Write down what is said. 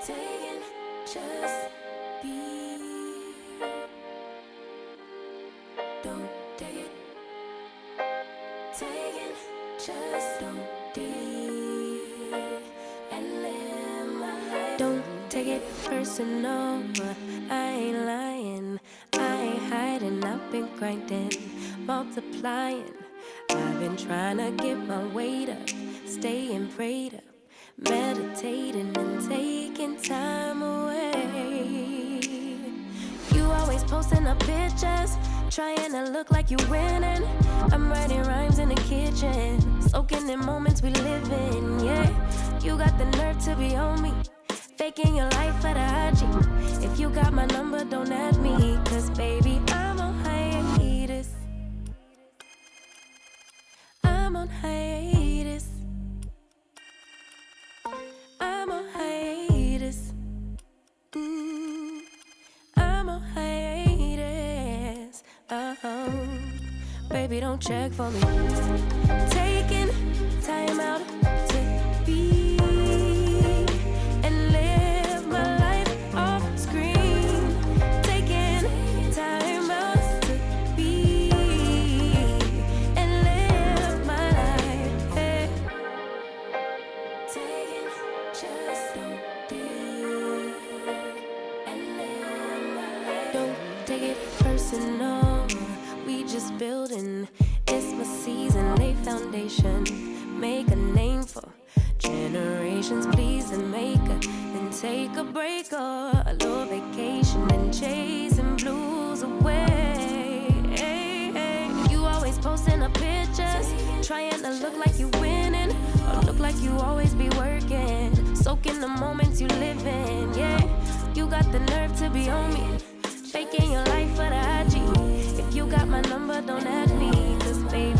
Taking just be. Don't take it. Taking just don't be. And live my life. Don't take it personal. I ain't lying. I ain't hiding. I've been grinding, multiplying. I've been trying to get my weight up, staying prayed up, meditating and taking time away. You always posting up pictures, trying to look like you winning. I'm writing rhymes in the kitchen, soaking in moments we live in, yeah. You got the nerve to be on me, faking your life for the IG. If you got my number, don't add me, cause baby, I'm on hiatus. I'm on hiatus. I'm on hiatus. I'm on hiatus. Baby, don't check for me. Taking time out to be and live my life off screen. Taking time out to be and live my life. Hey. Taking just don't be and live my life. Don't take it personal. We just building. It's my season. Lay foundation. Make a name for generations. Please and make a then take a break or a little vacation and chasing blues away. Hey, hey. You always posting up pictures, trying to look like you winning or look like you always be working, soaking the moments you live in. Yeah, you got the nerve to be on me, faking your life for the IG. If you got my number, don't add me, cause baby,